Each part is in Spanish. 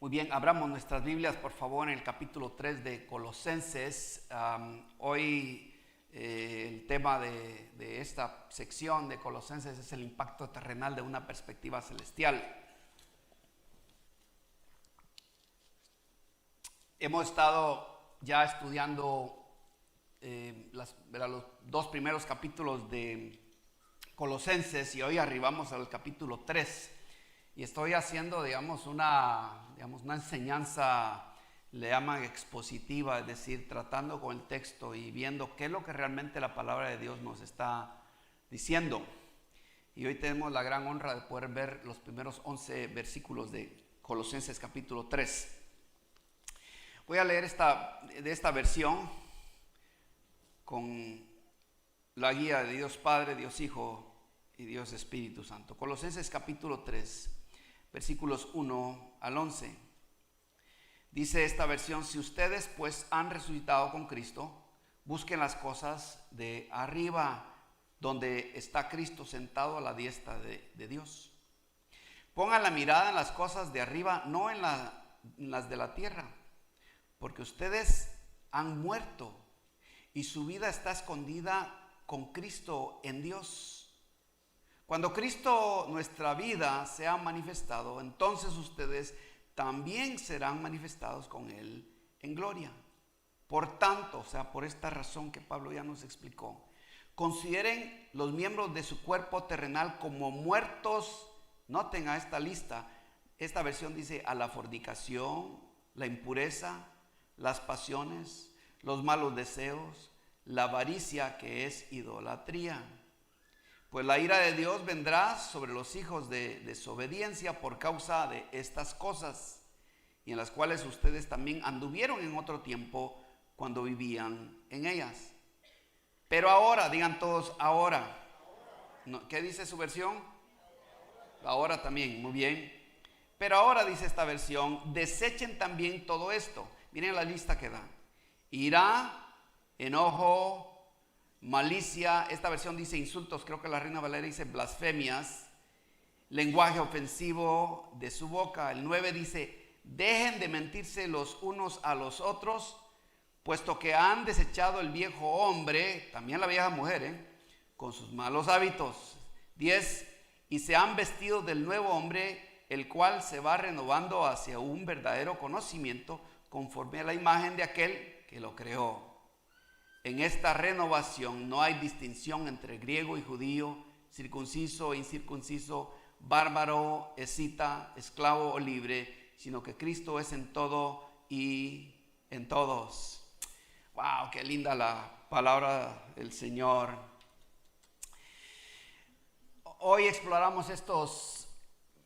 Muy bien, abramos nuestras Biblias, por favor, en el capítulo 3 de Colosenses. Hoy el tema de esta sección de Colosenses es el impacto terrenal de una perspectiva celestial. Hemos estado ya estudiando los dos primeros capítulos de Colosenses y hoy arribamos al capítulo 3. Y estoy haciendo, una enseñanza, le llaman expositiva, es decir, tratando con el texto y viendo qué es lo que realmente la palabra de Dios nos está diciendo. Y hoy tenemos la gran honra de poder ver los primeros 11 versículos de Colosenses capítulo 3. Voy a leer de esta versión con la guía de Dios Padre, Dios Hijo y Dios Espíritu Santo. Colosenses capítulo 3. Versículos 1 al 11. Dice esta versión: si ustedes pues han resucitado con Cristo, busquen las cosas de arriba, donde está Cristo sentado a la diestra de Dios. Pongan la mirada en las cosas de arriba, no en las de la tierra, porque ustedes han muerto y su vida está escondida con Cristo en Dios. Cuando Cristo, nuestra vida, sea manifestado, entonces ustedes también serán manifestados con Él en gloria. Por tanto, por esta razón que Pablo ya nos explicó, consideren los miembros de su cuerpo terrenal como muertos. Noten a esta lista, esta versión dice: a la fornicación, la impureza, las pasiones, los malos deseos, la avaricia, que es idolatría. Pues la ira de Dios vendrá sobre los hijos de desobediencia por causa de estas cosas, y en las cuales ustedes también anduvieron en otro tiempo cuando vivían en ellas. Pero ahora, digan todos, ahora. ¿Qué dice su versión? Ahora también, muy bien. Pero ahora, dice esta versión, desechen también todo esto. Miren la lista que da: ira, enojo, malicia. Esta versión dice insultos, creo que la Reina Valera dice blasfemias, lenguaje ofensivo de su boca. El 9 dice: dejen de mentirse los unos a los otros, puesto que han desechado el viejo hombre, también la vieja mujer, con sus malos hábitos. 10, y se han vestido del nuevo hombre, el cual se va renovando hacia un verdadero conocimiento conforme a la imagen de aquel que lo creó. En esta renovación no hay distinción entre griego y judío, circunciso e incircunciso, bárbaro, escita, esclavo o libre, sino que Cristo es en todo y en todos. ¡Wow! ¡Qué linda la palabra del Señor! Hoy exploramos estos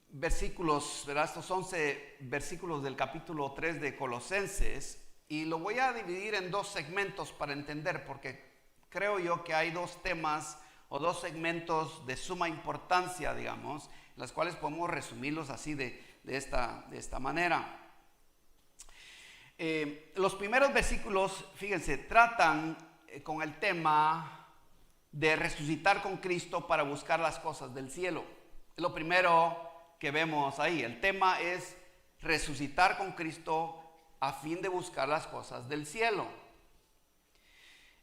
versículos, ¿verdad? Estos 11 versículos del capítulo 3 de Colosenses. Y lo voy a dividir en dos segmentos para entender, porque creo yo que hay dos temas o dos segmentos de suma importancia, en las cuales podemos resumirlos así de esta manera. Los primeros versículos, fíjense, tratan con el tema de resucitar con Cristo para buscar las cosas del cielo. Es lo primero que vemos ahí. El tema es resucitar con Cristo a fin de buscar las cosas del cielo.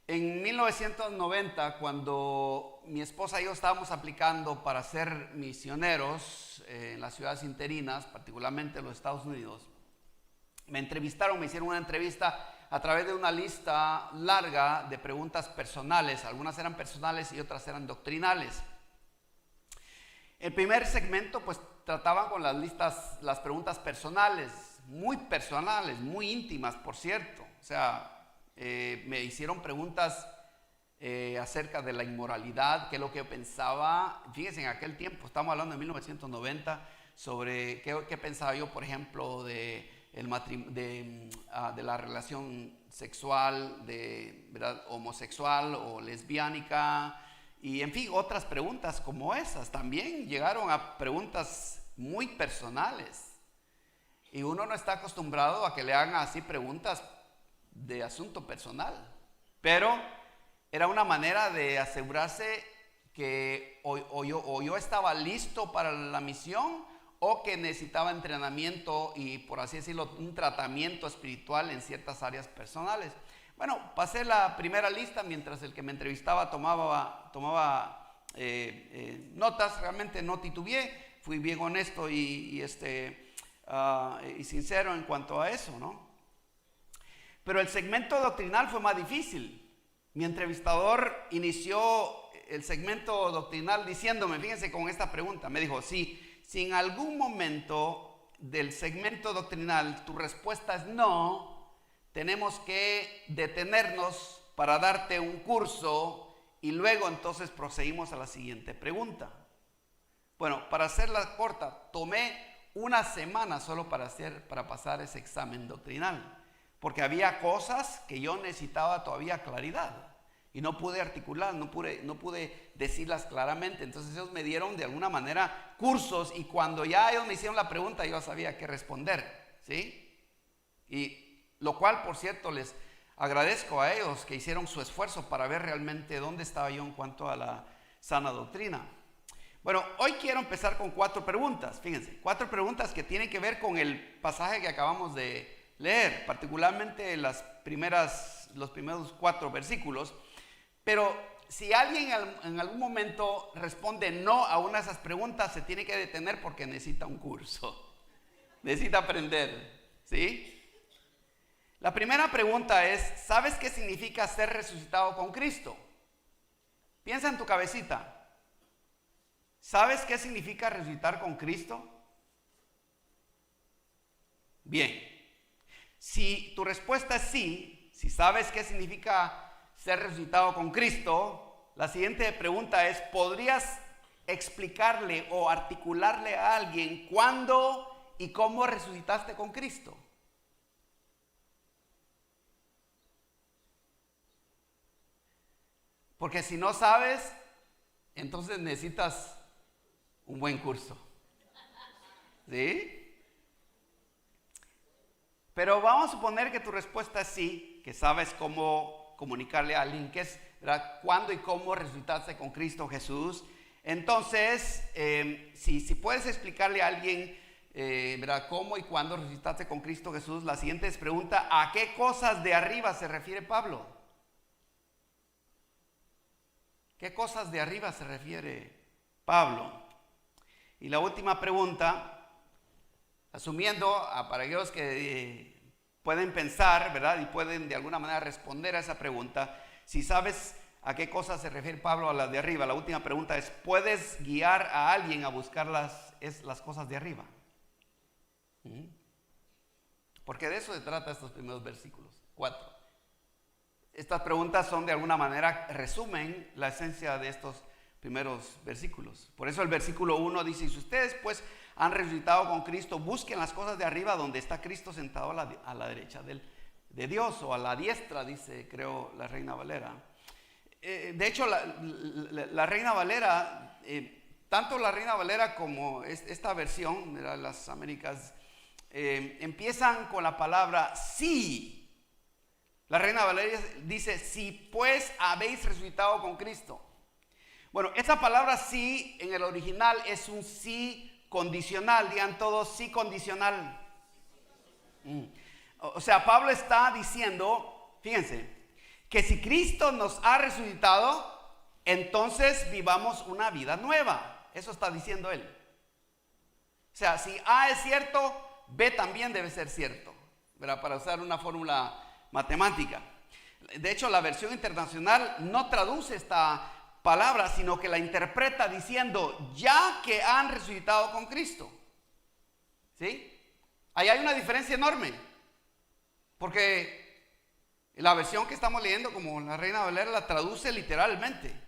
En 1990, cuando mi esposa y yo estábamos aplicando para ser misioneros en las ciudades interinas, particularmente en los Estados Unidos, me hicieron una entrevista a través de una lista larga de preguntas personales. Algunas eran personales y otras eran doctrinales. El primer segmento pues trataban con las preguntas personales, muy íntimas, por cierto. Me hicieron preguntas acerca de la inmoralidad, qué es lo que yo pensaba. Fíjense, en aquel tiempo, estamos hablando de 1990, sobre qué pensaba yo, por ejemplo, de la relación sexual, ¿verdad?, homosexual o lesbiánica, y en fin, otras preguntas como esas. También llegaron a preguntas muy personales. Y uno no está acostumbrado a que le hagan así preguntas de asunto personal. Pero era una manera de asegurarse que o yo estaba listo para la misión o que necesitaba entrenamiento y, por así decirlo, un tratamiento espiritual en ciertas áreas personales. Bueno, pasé la primera lista mientras el que me entrevistaba tomaba notas. Realmente no titubeé, fui bien honesto y sincero en cuanto a eso, ¿no? Pero el segmento doctrinal fue más difícil. Mi entrevistador inició el segmento doctrinal diciéndome, fíjense con esta pregunta, me dijo, si en algún momento del segmento doctrinal tu respuesta es no, tenemos que detenernos para darte un curso y luego entonces proseguimos a la siguiente pregunta. Bueno, para hacerla corta, tomé una semana solo para pasar ese examen doctrinal, porque había cosas que yo necesitaba todavía claridad y no pude articular, no pude decirlas claramente. Entonces ellos me dieron de alguna manera cursos y cuando ya ellos me hicieron la pregunta yo sabía qué responder, ¿sí? Y lo cual, por cierto, les agradezco a ellos que hicieron su esfuerzo para ver realmente dónde estaba yo en cuanto a la sana doctrina. Bueno, hoy quiero empezar con 4 preguntas, fíjense, 4 preguntas que tienen que ver con el pasaje que acabamos de leer, particularmente los primeros 4 versículos. Pero si alguien en algún momento responde no a una de esas preguntas, se tiene que detener porque necesita un curso, necesita aprender, ¿sí? La primera pregunta es, ¿sabes qué significa ser resucitado con Cristo? Piensa en tu cabecita. ¿Sabes qué significa resucitar con Cristo? Bien. Si tu respuesta es sí, si sabes qué significa ser resucitado con Cristo, la siguiente pregunta es, ¿podrías explicarle o articularle a alguien cuándo y cómo resucitaste con Cristo? Porque si no sabes, entonces necesitas un buen curso, ¿sí? Pero vamos a suponer que tu respuesta es sí, que sabes cómo comunicarle a alguien que es, ¿verdad?, cuándo y cómo resucitaste con Cristo Jesús. Entonces, si puedes explicarle a alguien, ¿verdad?, cómo y cuándo resucitaste con Cristo Jesús, la siguiente es pregunta, ¿a qué cosas de arriba se refiere Pablo? ¿Qué cosas de arriba se refiere Pablo? Y la última pregunta, asumiendo para aquellos que pueden pensar, ¿verdad?, y pueden de alguna manera responder a esa pregunta, si sabes a qué cosas se refiere Pablo a las de arriba, la última pregunta es, ¿puedes guiar a alguien a buscar las cosas de arriba? Porque de eso se trata estos primeros versículos, 4. Estas preguntas son de alguna manera, resumen la esencia de estos primeros versículos. Por eso el versículo 1 dice, si ustedes pues han resucitado con Cristo, busquen las cosas de arriba donde está Cristo sentado a la derecha de Dios, o a la diestra, dice, creo, la Reina Valera. De hecho, la Reina Valera, tanto la Reina Valera como esta versión de las Américas, empiezan con la palabra sí. La Reina Valera dice, si pues habéis resucitado con Cristo. Bueno, esa palabra sí en el original es un sí condicional, digan todos sí condicional. O sea, Pablo está diciendo, fíjense, que si Cristo nos ha resucitado, entonces vivamos una vida nueva. Eso está diciendo él. O sea, si A es cierto, B también debe ser cierto, ¿verdad?, para usar una fórmula matemática. De hecho, la versión internacional no traduce esta palabra, sino que la interpreta diciendo, ya que han resucitado con Cristo. ¿Sí? Ahí hay una diferencia enorme, porque la versión que estamos leyendo, como la Reina Valera, la traduce literalmente.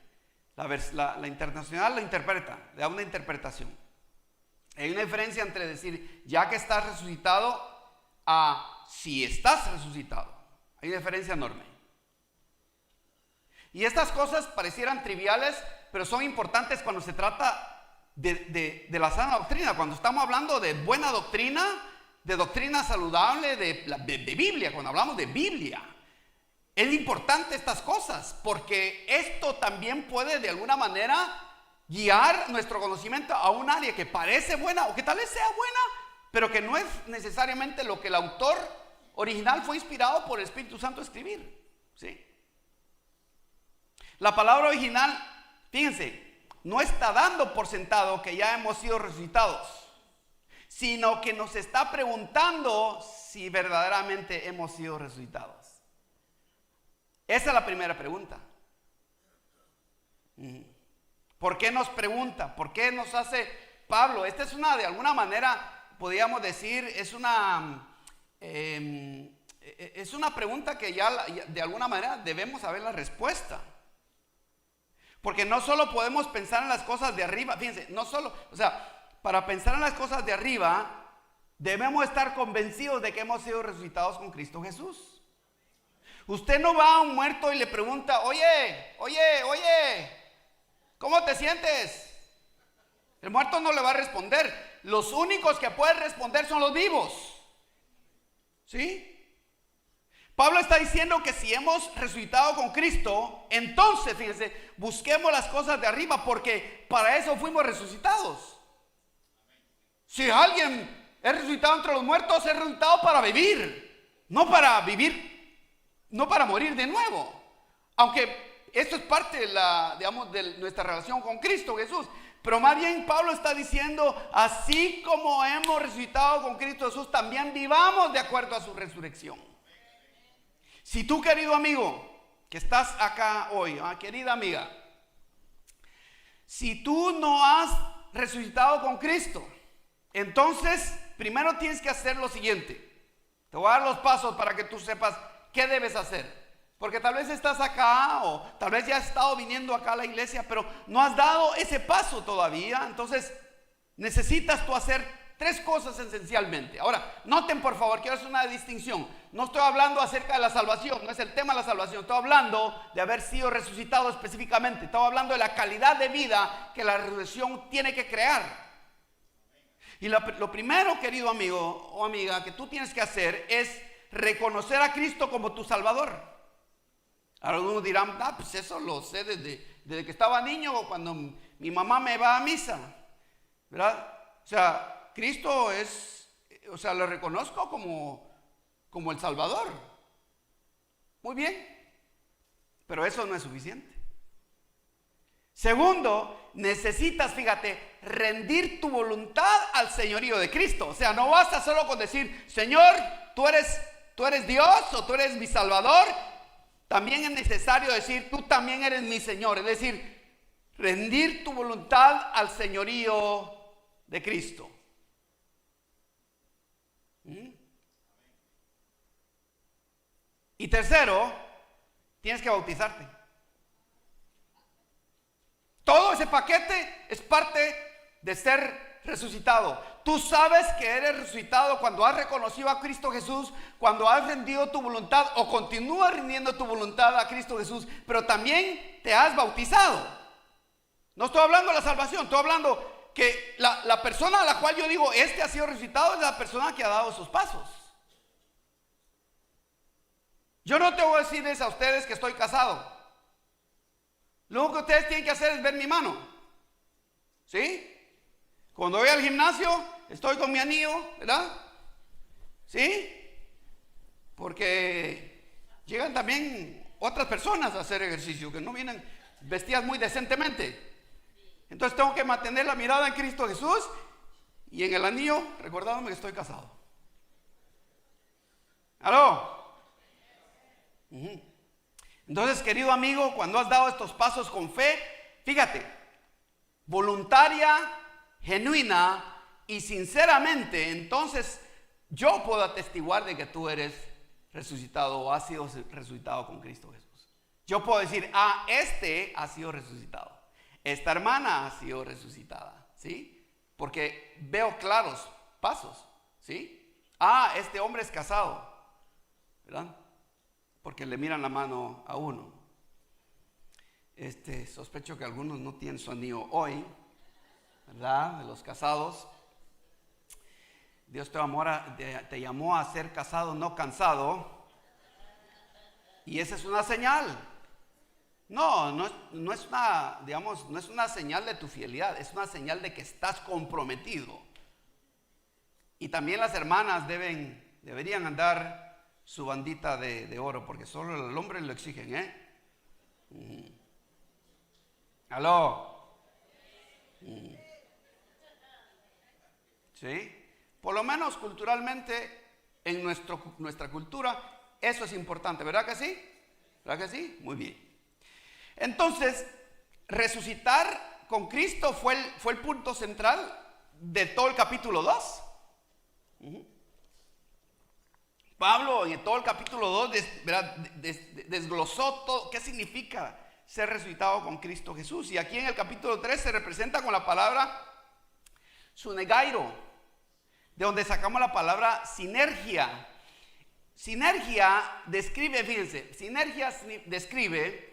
La internacional la interpreta, le da una interpretación. Hay una diferencia entre decir, ya que estás resucitado, a si estás resucitado. Hay una diferencia enorme. Y estas cosas parecieran triviales, pero son importantes cuando se trata de la sana doctrina. Cuando estamos hablando de buena doctrina, de doctrina saludable, de Biblia, cuando hablamos de Biblia. Es importante estas cosas, porque esto también puede de alguna manera guiar nuestro conocimiento a un área que parece buena o que tal vez sea buena, pero que no es necesariamente lo que el autor original fue inspirado por el Espíritu Santo a escribir, ¿sí? La palabra original, fíjense, no está dando por sentado que ya hemos sido resucitados, sino que nos está preguntando si verdaderamente hemos sido resucitados. Esa es la primera pregunta. ¿Por qué nos pregunta? ¿Por qué nos hace Pablo? Esta es una, de alguna manera, podríamos decir, es una pregunta que ya de alguna manera debemos saber la respuesta. Porque no solo podemos pensar en las cosas de arriba, fíjense, no solo, o sea, para pensar en las cosas de arriba, debemos estar convencidos de que hemos sido resucitados con Cristo Jesús. Usted no va a un muerto y le pregunta, oye, ¿cómo te sientes? El muerto no le va a responder. Los únicos que pueden responder son los vivos. ¿Sí? Pablo está diciendo que si hemos resucitado con Cristo, entonces, fíjense, busquemos las cosas de arriba, porque para eso fuimos resucitados. Si alguien es resucitado entre los muertos, es resucitado para vivir, no para morir de nuevo. Aunque esto es parte de nuestra relación con Cristo Jesús. Pero más bien Pablo está diciendo, así como hemos resucitado con Cristo Jesús, también vivamos de acuerdo a su resurrección. Si tú, querido amigo, que estás acá hoy, querida amiga, si tú no has resucitado con Cristo, entonces primero tienes que hacer lo siguiente. Te voy a dar los pasos para que tú sepas qué debes hacer. Porque tal vez estás acá o tal vez ya has estado viniendo acá a la iglesia, pero no has dado ese paso todavía. Entonces necesitas tú hacer 3 cosas esencialmente. Ahora, noten por favor, quiero hacer una distinción. No estoy hablando acerca de la salvación, no es el tema de la salvación. Estoy hablando de haber sido resucitado específicamente. Estoy hablando de la calidad de vida que la resurrección tiene que crear. Y lo primero, querido amigo o amiga, que tú tienes que hacer es reconocer a Cristo como tu Salvador. Algunos dirán, pues eso lo sé desde que estaba niño o cuando mi mamá me va a misa, ¿verdad? O sea, Cristo lo reconozco como el Salvador. Muy bien, pero eso no es suficiente. Segundo, necesitas, fíjate, rendir tu voluntad al señorío de Cristo. O sea, no basta solo con decir, Señor, tú eres Dios o tú eres mi Salvador. También es necesario decir, tú también eres mi Señor. Es decir, rendir tu voluntad al señorío de Cristo. Y tercero, tienes que bautizarte. Todo ese paquete es parte de ser resucitado. Tú sabes que eres resucitado cuando has reconocido a Cristo Jesús, cuando has rendido tu voluntad o continúas rindiendo tu voluntad a Cristo Jesús, pero también te has bautizado. No estoy hablando de la salvación, estoy hablando que la persona a la cual yo digo, este ha sido resucitado, es la persona que ha dado esos pasos. Yo no te voy a decir a ustedes que estoy casado. Lo único que ustedes tienen que hacer es ver mi mano. ¿Sí? Cuando voy al gimnasio, estoy con mi anillo, ¿verdad? ¿Sí? Porque llegan también otras personas a hacer ejercicio que no vienen vestidas muy decentemente. Entonces tengo que mantener la mirada en Cristo Jesús y en el anillo recordándome que estoy casado. ¿Aló? Entonces, querido amigo, cuando has dado estos pasos con fe, fíjate, voluntaria, genuina y sinceramente, entonces yo puedo atestiguar de que tú eres resucitado o has sido resucitado con Cristo Jesús. Yo puedo decir, este ha sido resucitado, esta hermana ha sido resucitada, ¿sí? Porque veo claros pasos, ¿sí? Este hombre es casado, ¿verdad? Porque le miran la mano a uno. Sospecho que algunos no tienen su anillo hoy, ¿verdad? De los casados. Dios te llamó a ser casado, no cansado. Y esa es una señal. No es una, digamos, no es una señal de tu fidelidad, es una señal de que estás comprometido. Y también las hermanas deberían andar su bandita de oro, porque solo el hombre lo exigen, ¿Aló? ¿Sí? Por lo menos culturalmente, en nuestra cultura, eso es importante, ¿verdad que sí? ¿Verdad que sí? Muy bien. Entonces, resucitar con Cristo fue el punto central de todo el capítulo 2. Pablo en todo el capítulo 2 desglosó todo qué significa ser resucitado con Cristo Jesús. Y aquí en el capítulo 3 se representa con la palabra sunegairo, de donde sacamos la palabra sinergia. Sinergia describe, fíjense, sinergia describe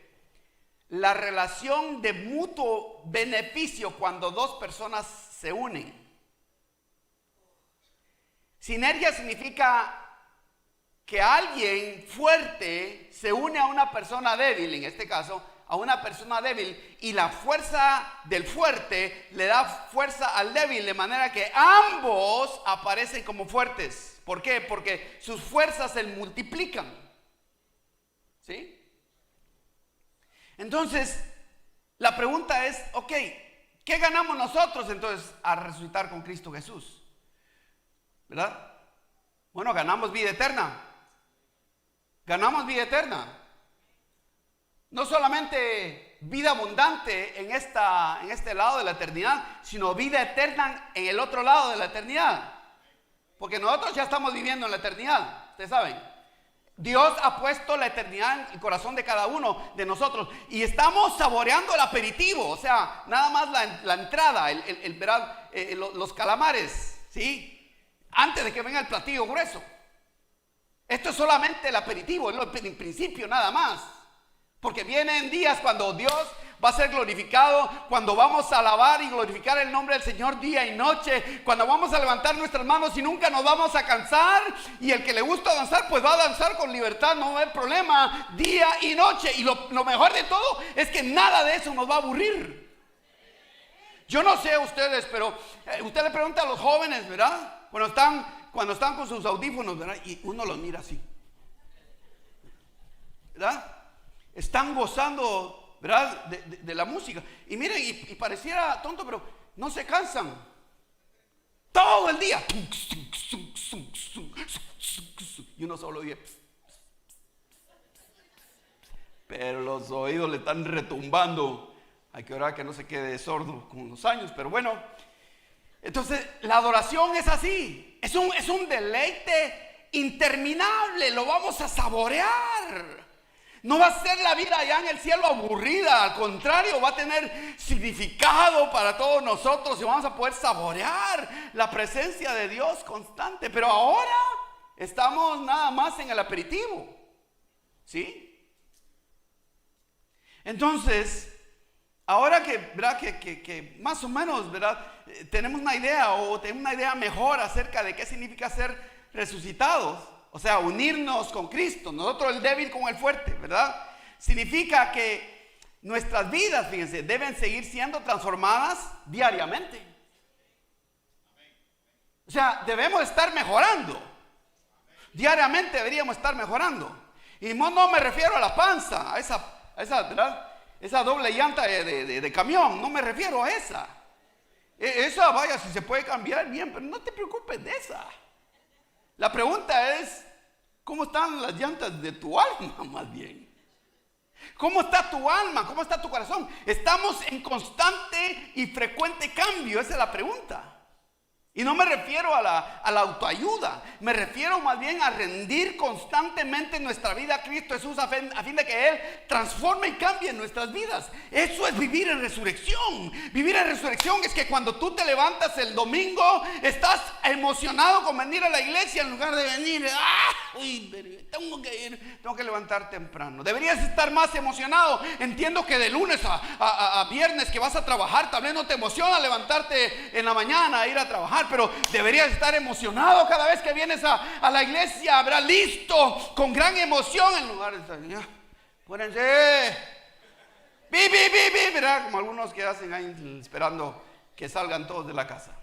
la relación de mutuo beneficio cuando dos personas se unen. Sinergia significa que alguien fuerte se une a una persona débil, en este caso, a una persona débil, y la fuerza del fuerte le da fuerza al débil, de manera que ambos aparecen como fuertes. ¿Por qué? Porque sus fuerzas se multiplican. ¿Sí? Entonces, la pregunta es, ok, ¿qué ganamos nosotros entonces al resucitar con Cristo Jesús? ¿Verdad? Bueno, ganamos vida eterna. Ganamos vida eterna. No solamente vida abundante en este lado de la eternidad, sino vida eterna en el otro lado de la eternidad. Porque nosotros ya estamos viviendo en la eternidad, ustedes saben. Dios ha puesto la eternidad en el corazón de cada uno de nosotros y estamos saboreando el aperitivo, o sea, nada más la entrada, los calamares, ¿sí? Antes de que venga el platillo grueso. Esto es solamente el aperitivo, es el principio nada más. Porque vienen días cuando Dios va a ser glorificado, cuando vamos a alabar y glorificar el nombre del Señor día y noche, cuando vamos a levantar nuestras manos y nunca nos vamos a cansar, y el que le gusta danzar pues va a danzar con libertad, no va a haber problema, día y noche. Y lo mejor de todo es que nada de eso nos va a aburrir. Yo no sé ustedes, pero usted le pregunta a los jóvenes, ¿verdad? Cuando están con sus audífonos, ¿verdad? Y uno los mira así, ¿verdad? Están gozando, ¿verdad? De la música. Y miren, y pareciera tonto, pero no se cansan. Todo el día. Y uno solo oye. Pero los oídos le están retumbando. Hay que orar que no se quede sordo con los años, pero bueno. Entonces, la adoración es así. Es un deleite interminable. Lo vamos a saborear. No va a ser la vida allá en el cielo aburrida, al contrario, va a tener significado para todos nosotros y vamos a poder saborear la presencia de Dios constante. Pero ahora estamos nada más en el aperitivo, ¿sí? Entonces, ahora que más o menos, ¿verdad? Tenemos una idea mejor acerca de qué significa ser resucitados. O sea, unirnos con Cristo, nosotros el débil con el fuerte, ¿verdad? Significa que nuestras vidas, fíjense, deben seguir siendo transformadas diariamente. O sea, debemos estar mejorando. Diariamente deberíamos estar mejorando. Y no me refiero a la panza, a esa ¿verdad? Esa doble llanta de camión, no me refiero a esa. Esa, vaya, si se puede cambiar, bien, pero no te preocupes de esa. La pregunta es, ¿cómo están las llantas de tu alma más bien? ¿Cómo está tu alma? ¿Cómo está tu corazón? Estamos en constante y frecuente cambio, esa es la pregunta. Y no me refiero a la autoayuda, me refiero más bien a rendir constantemente nuestra vida a Cristo Jesús a fin de que Él transforme y cambie nuestras vidas. Eso es vivir en resurrección. Vivir en resurrección es que cuando tú te levantas el domingo, estás emocionado con venir a la iglesia en lugar de venir, tengo que levantar temprano. Deberías estar más emocionado. Entiendo que de lunes a viernes que vas a trabajar, tal vez no te emociona levantarte en la mañana a ir a trabajar, pero deberías estar emocionado cada vez que vienes a la iglesia. Habrá listo con gran emoción en lugar de estar, pórense, ¿verdad? Como algunos que hacen ahí esperando que salgan todos de la casa.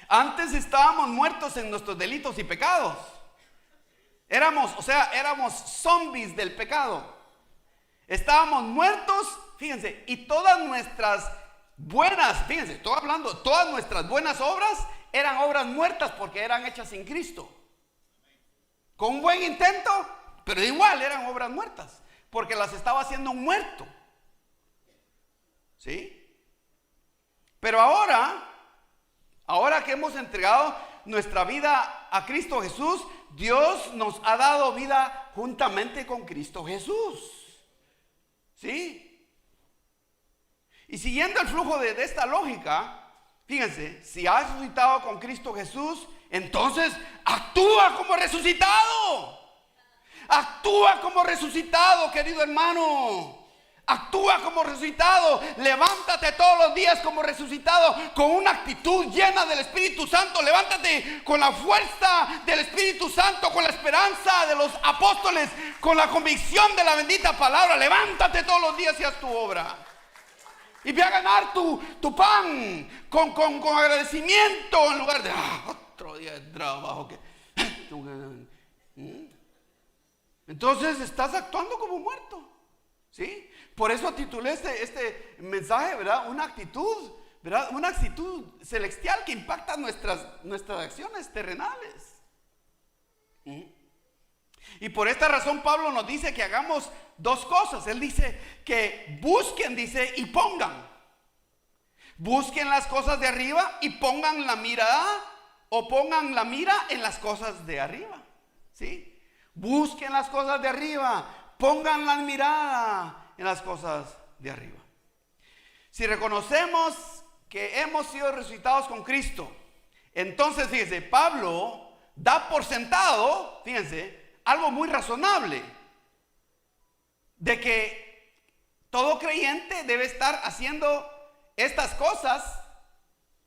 Antes estábamos muertos en nuestros delitos y pecados. Éramos zombies del pecado. Estábamos muertos, fíjense, y todas nuestras buenas, fíjense, estoy hablando, todas nuestras buenas obras eran obras muertas porque eran hechas sin Cristo. Con un buen intento, pero igual eran obras muertas porque las estaba haciendo un muerto. ¿Sí? Pero ahora que hemos entregado nuestra vida a Cristo Jesús, Dios nos ha dado vida juntamente con Cristo Jesús. ¿Sí? Y siguiendo el flujo de esta lógica, fíjense, si has resucitado con Cristo Jesús, entonces actúa como resucitado. Actúa como resucitado, querido hermano. Actúa como resucitado. Levántate todos los días como resucitado, con una actitud llena del Espíritu Santo. Levántate con la fuerza del Espíritu Santo, con la esperanza de los apóstoles, con la convicción de la bendita palabra. Levántate todos los días y haz tu obra. Y ve a ganar tu pan con agradecimiento, en lugar de otro día de trabajo que... Entonces estás actuando como muerto. ¿Sí? Por eso titulé este mensaje, ¿verdad? Una actitud, ¿verdad? Una actitud celestial que impacta nuestras acciones terrenales. Y por esta razón Pablo nos dice que hagamos dos cosas. Él dice que busquen, dice, y pongan. Busquen las cosas de arriba y pongan la mirada, o pongan la mira en las cosas de arriba. ¿Sí? Busquen las cosas de arriba. Pongan la mirada en las cosas de arriba. Si reconocemos que hemos sido resucitados con Cristo, entonces fíjense, Pablo da por sentado, fíjense, algo muy razonable, de que todo creyente debe estar haciendo estas cosas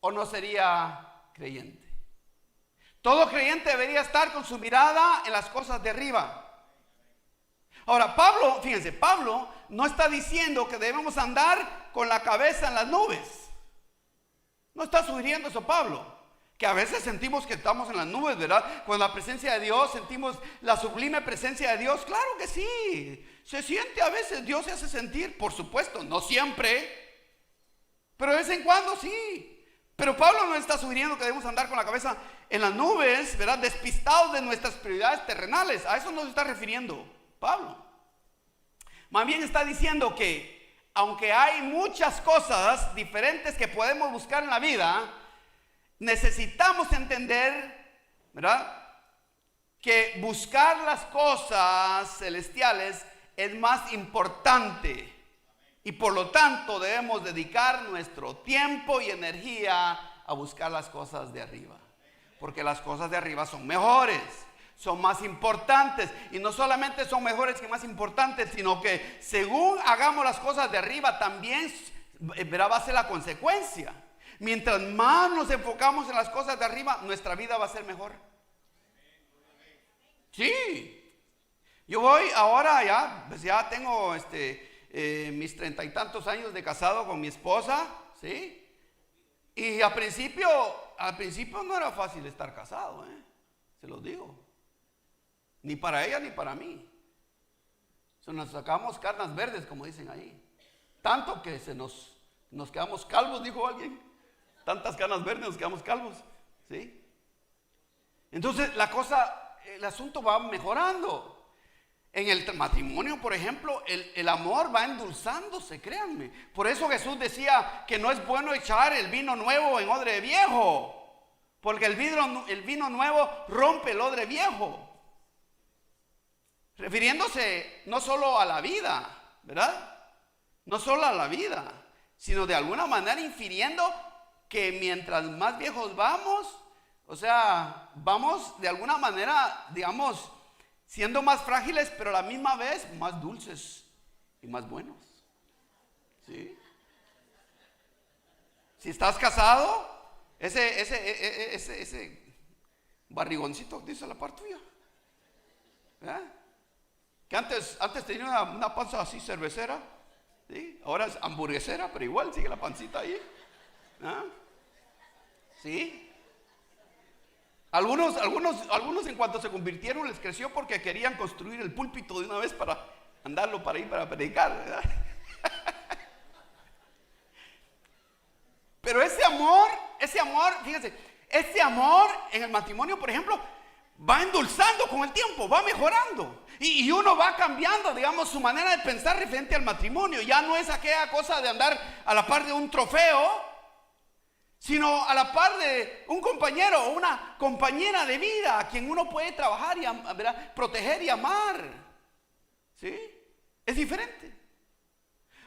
o no sería creyente. Todo creyente debería estar con su mirada en las cosas de arriba. Ahora, Pablo, fíjense, Pablo no está diciendo que debemos andar con la cabeza en las nubes. No está sugiriendo eso Pablo. Que a veces sentimos que estamos en las nubes, ¿verdad? Con la presencia de Dios, sentimos la sublime presencia de Dios. Claro que sí. Se siente a veces, Dios se hace sentir, por supuesto, no siempre. Pero de vez en cuando sí. Pero Pablo no está sugiriendo que debemos andar con la cabeza en las nubes, ¿verdad? Despistados de nuestras prioridades terrenales. A eso no se está refiriendo Pablo. Más bien está diciendo que aunque hay muchas cosas diferentes que podemos buscar en la vida, necesitamos entender, ¿verdad?, que buscar las cosas celestiales es más importante. Y por lo tanto debemos dedicar nuestro tiempo y energía a buscar las cosas de arriba. Porque las cosas de arriba son mejores, son más importantes. Y no solamente son mejores y más importantes, sino que según hagamos las cosas de arriba también, va a ser la consecuencia. Mientras más nos enfocamos en las cosas de arriba, nuestra vida va a ser mejor. Sí. Yo voy ahora ya, pues ya tengo mis 30 y tantos años de casado con mi esposa, ¿sí? Y al principio no era fácil estar casado, se los digo. Ni para ella ni para mí. Nos sacamos carnas verdes, como dicen ahí. Tanto que nos quedamos calvos, dijo alguien. Tantas canas verdes nos quedamos calvos, ¿sí? Entonces el asunto va mejorando. En el matrimonio, por ejemplo, el amor va endulzándose, créanme. Por eso Jesús decía que no es bueno echar el vino nuevo en odre viejo, porque el vino nuevo rompe el odre viejo. Refiriéndose no solo a la vida, ¿verdad? No solo a la vida, sino de alguna manera infiriendo que mientras más viejos vamos, o sea, vamos de alguna manera, digamos, siendo más frágiles, pero a la misma vez más dulces y más buenos. ¿Sí? Si estás casado, ese barrigoncito dice la parte tuya, ¿verdad? Que antes tenía una panza así cervecera, ¿sí? Ahora es hamburguesera, pero igual sigue la pancita ahí. ¿Ah? ¿Sí? Algunos en cuanto se convirtieron les creció porque querían construir el púlpito de una vez para andarlo para ir para predicar, ¿verdad? Pero ese amor, fíjense, ese amor en el matrimonio, por ejemplo, va endulzando con el tiempo, va mejorando. Y uno va cambiando, digamos, su manera de pensar referente al matrimonio. Ya no es aquella cosa de andar a la par de un trofeo, sino a la par de un compañero o una compañera de vida a quien uno puede trabajar y proteger y amar. ¿Sí? Es diferente.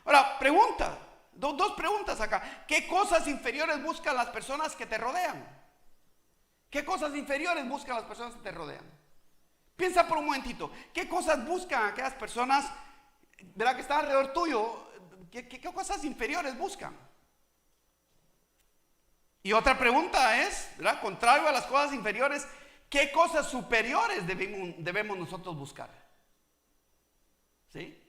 Ahora, pregunta, dos preguntas acá. ¿Qué cosas inferiores buscan las personas que te rodean? ¿Qué cosas inferiores buscan las personas que te rodean? Piensa por un momentito. ¿Qué cosas buscan aquellas personas, ¿verdad?, que están alrededor tuyo? ¿Qué cosas inferiores buscan? Y otra pregunta es, ¿verdad?, contrario a las cosas inferiores, ¿qué cosas superiores debemos nosotros buscar? ¿Sí?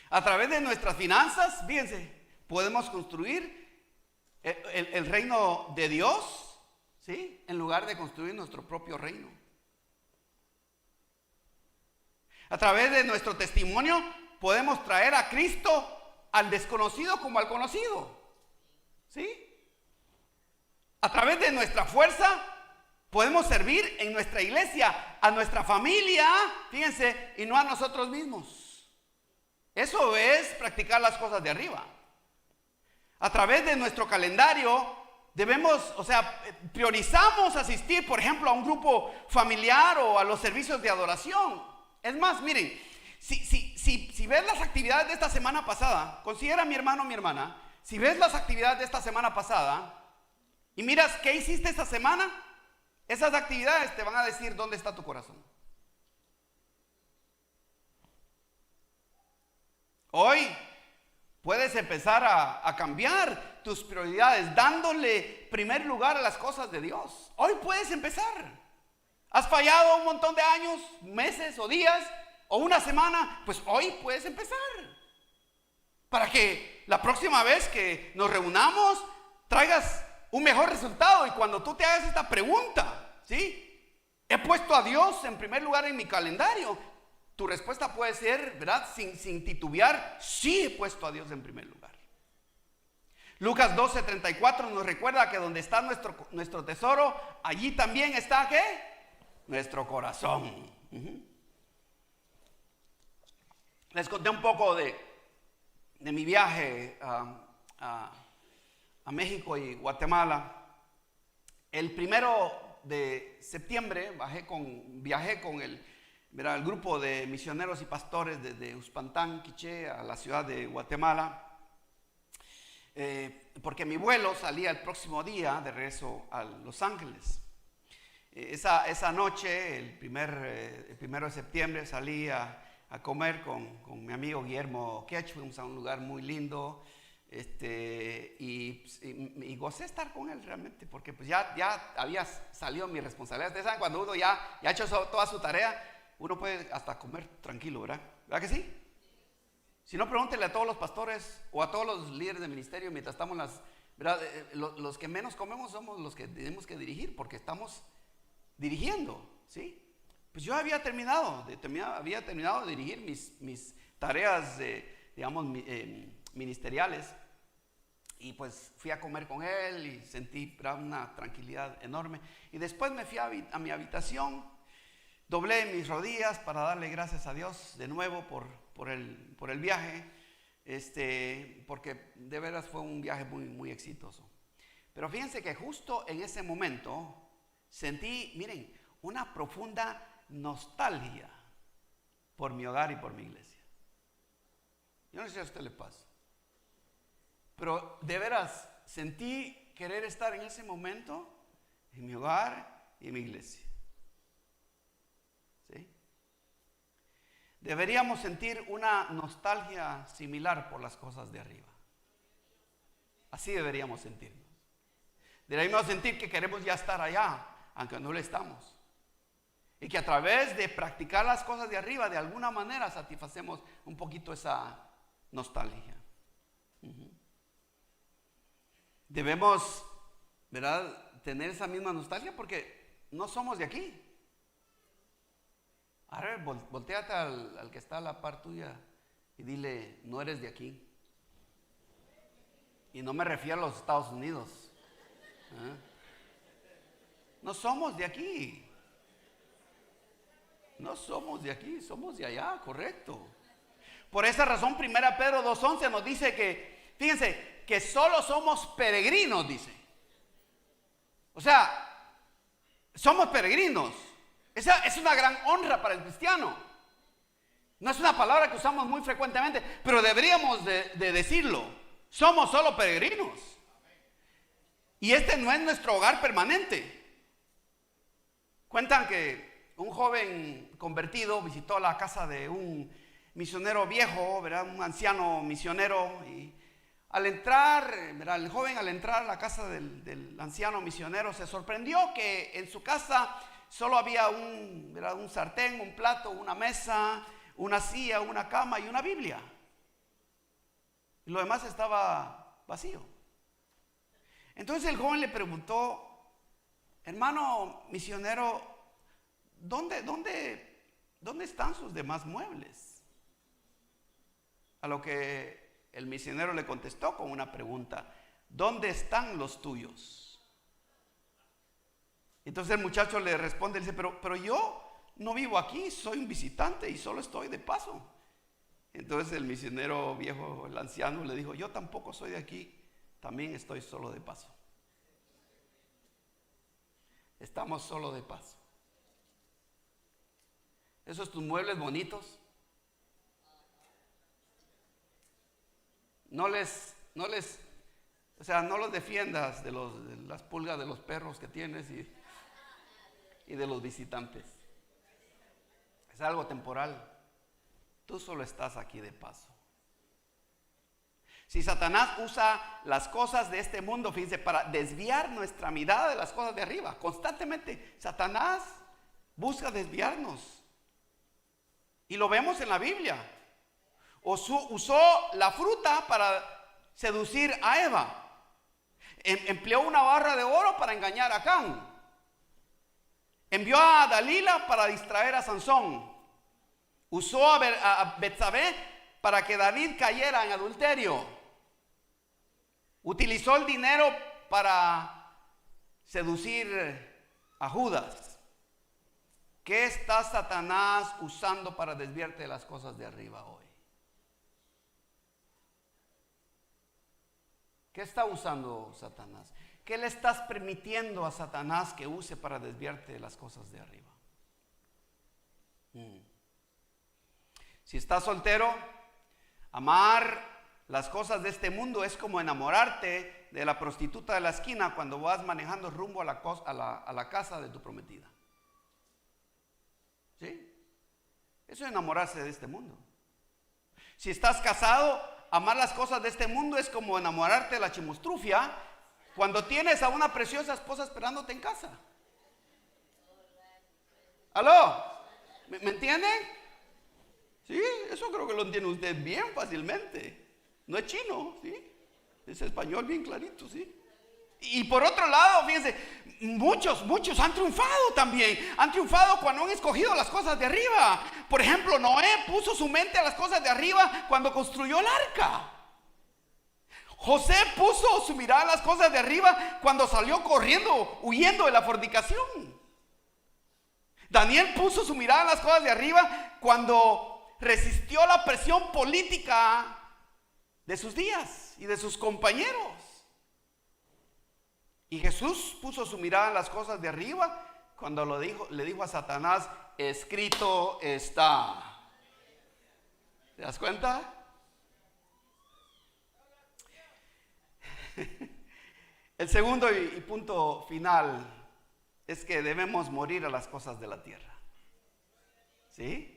A través de nuestras finanzas, fíjense, podemos construir el reino de Dios, ¿sí?, en lugar de construir nuestro propio reino. A través de nuestro testimonio podemos traer a Cristo al desconocido como al conocido. ¿Sí? A través de nuestra fuerza podemos servir en nuestra iglesia, a nuestra familia, fíjense, y no a nosotros mismos. Eso es practicar las cosas de arriba. A través de nuestro calendario priorizamos asistir, por ejemplo, a un grupo familiar o a los servicios de adoración. Es más, miren, si ves las actividades de esta semana pasada, considera mi hermano o mi hermana. Si ves las actividades de esta semana pasada y miras qué hiciste esta semana, esas actividades te van a decir dónde está tu corazón. Hoy puedes empezar a cambiar tus prioridades, dándole primer lugar a las cosas de Dios. Hoy puedes empezar. ¿Has fallado un montón de años, meses o días o una semana? Pues hoy puedes empezar. Para que la próxima vez que nos reunamos traigas un mejor resultado. Y cuando tú te hagas esta pregunta, ¿sí?, ¿he puesto a Dios en primer lugar en mi calendario? Tu respuesta puede ser, ¿verdad?, sin titubear, sí he puesto a Dios en primer lugar. Lucas 12:34 nos recuerda que donde está nuestro tesoro, allí también está, ¿qué?, nuestro corazón. Les conté un poco de mi viaje a México y Guatemala. El 1 de septiembre viajé con el grupo de misioneros y pastores desde Uspantán, Quiché, a la ciudad de Guatemala, porque mi vuelo salía el próximo día de regreso a Los Ángeles. Esa noche, el 1 de septiembre, salí a comer con mi amigo Guillermo Quech. Fuimos a un lugar muy lindo, y gocé estar con él realmente, porque pues ya había salido mi responsabilidad. Ustedes saben, cuando uno ya ha hecho toda su tarea, uno puede hasta comer tranquilo, ¿verdad? ¿Verdad que sí? Si no, pregúntenle a todos los pastores o a todos los líderes de ministerio mientras estamos ¿verdad? Los que menos comemos somos los que tenemos que dirigir, porque estamos dirigiendo, ¿sí? Pues yo había terminado de dirigir mis tareas, digamos, ministeriales, y pues fui a comer con él y sentí una tranquilidad enorme. Y después me fui a mi habitación, doblé mis rodillas para darle gracias a Dios de nuevo por el viaje, porque de veras fue un viaje muy, muy exitoso. Pero fíjense que justo en ese momento sentí, miren, una profunda nostalgia por mi hogar y por mi iglesia. Yo no sé si a usted le pasa, pero de veras sentí querer estar en ese momento en mi hogar y en mi iglesia. ¿Sí? Deberíamos sentir una nostalgia similar por las cosas de arriba. Así deberíamos sentirnos. Deberíamos sentir que queremos ya estar allá, aunque no lo estamos. Y que a través de practicar las cosas de arriba, de alguna manera satisfacemos un poquito esa nostalgia. Debemos, ¿verdad?, tener esa misma nostalgia porque no somos de aquí. A ver, volteate al que está a la par tuya y dile, no eres de aquí. Y no me refiero a los Estados Unidos. No somos de aquí. No somos de aquí, somos de allá, correcto. Por esa razón, 1 Pedro 2:11 nos dice que, fíjense, que solo somos peregrinos, dice. O sea, somos peregrinos. Esa es una gran honra para el cristiano. No es una palabra que usamos muy frecuentemente, pero deberíamos de decirlo. Somos solo peregrinos. Y este no es nuestro hogar permanente. Cuentan que un joven convertido visitó la casa de un misionero viejo, ¿verdad?, un anciano misionero, y al entrar, ¿verdad?, el joven al entrar a la casa del anciano misionero se sorprendió que en su casa solo había un sartén, un plato, una mesa, una silla, una cama y una Biblia. Y lo demás estaba vacío. Entonces el joven le preguntó, hermano misionero, ¿dónde están sus demás muebles? A lo que el misionero le contestó con una pregunta, ¿dónde están los tuyos? Entonces el muchacho le responde, dice, pero yo no vivo aquí, soy un visitante y solo estoy de paso. Entonces el misionero viejo, el anciano, le dijo, yo tampoco soy de aquí, también estoy solo de paso. Estamos solo de paso. Esos tus muebles bonitos, no los defiendas de las pulgas de los perros que tienes y de los visitantes. Es algo temporal. Tú solo estás aquí de paso. Si Satanás usa las cosas de este mundo, fíjense, para desviar nuestra mirada de las cosas de arriba, constantemente Satanás busca desviarnos. Y lo vemos en la Biblia. Usó la fruta para seducir a Eva. Empleó una barra de oro para engañar a Can. Envió a Dalila para distraer a Sansón. Usó a Betsabé para que David cayera en adulterio. Utilizó el dinero para seducir a Judas. ¿Qué está Satanás usando para desviarte de las cosas de arriba hoy? ¿Qué está usando Satanás? ¿Qué le estás permitiendo a Satanás que use para desviarte de las cosas de arriba? Si estás soltero, amar las cosas de este mundo es como enamorarte de la prostituta de la esquina cuando vas manejando rumbo a la casa de tu prometida. ¿Sí? Eso es enamorarse de este mundo. Si estás casado, amar las cosas de este mundo es como enamorarte de la chimostrufia cuando tienes a una preciosa esposa esperándote en casa. ¿Aló? ¿Me entienden? Sí, eso creo que lo entiende usted bien fácilmente. No es chino, ¿sí? Es español bien clarito, ¿sí? Y por otro lado, fíjense, muchos han triunfado también. Han triunfado cuando han escogido las cosas de arriba. Por ejemplo, Noé puso su mente a las cosas de arriba cuando construyó el arca. José puso su mirada a las cosas de arriba cuando salió corriendo, huyendo de la fornicación. Daniel puso su mirada a las cosas de arriba cuando resistió la presión política de sus días y de sus compañeros. Y Jesús puso su mirada en las cosas de arriba cuando le dijo a Satanás, escrito está. ¿Te das cuenta? El segundo y punto final es que debemos morir a las cosas de la tierra. ¿Sí?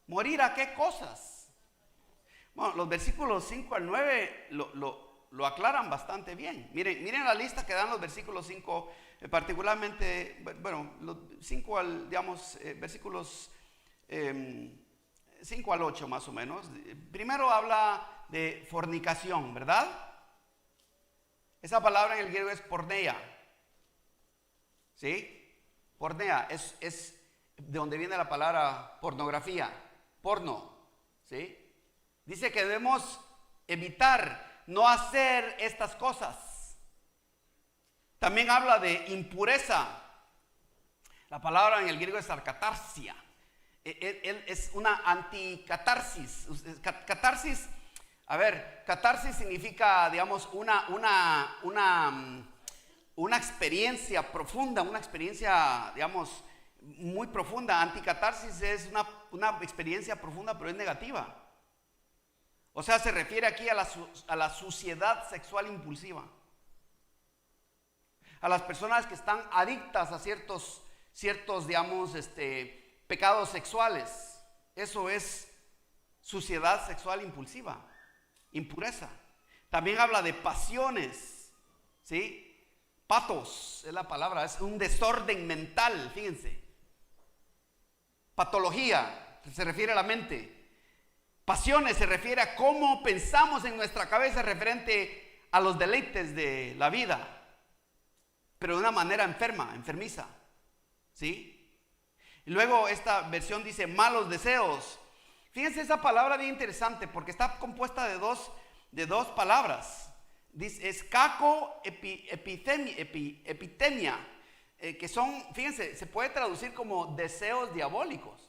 ¿Morir a qué cosas? Bueno, los versículos 5 al 9 lo aclaran bastante bien. Miren la lista que dan los versículos 5, particularmente, bueno, los 5 al, digamos, versículos 5 al 8 más o menos. Primero habla de fornicación, ¿verdad? Esa palabra en el griego es porneia. ¿Sí? Porneia es de donde viene la palabra pornografía, porno. ¿Sí? Dice que debemos evitar no hacer estas cosas. También habla de impureza. La palabra en el griego es arcatarsia. Es una anticatarsis. Catarsis, a ver, catarsis significa, digamos, una experiencia profunda, una experiencia, digamos, muy profunda. Anticatarsis es una experiencia profunda, pero es negativa. O sea, se refiere aquí a la suciedad sexual impulsiva. A las personas que están adictas a ciertos digamos, pecados sexuales. Eso es suciedad sexual impulsiva, impureza. También habla de pasiones, ¿sí? Patos es la palabra, es un desorden mental, fíjense. Patología se refiere a la mente. Pasiones se refiere a cómo pensamos en nuestra cabeza referente a los deleites de la vida, pero de una manera enfermiza, ¿sí? Y luego esta versión dice malos deseos. Fíjense esa palabra bien interesante porque está compuesta de dos palabras. Es caco, epitemia, que son, fíjense, se puede traducir como deseos diabólicos.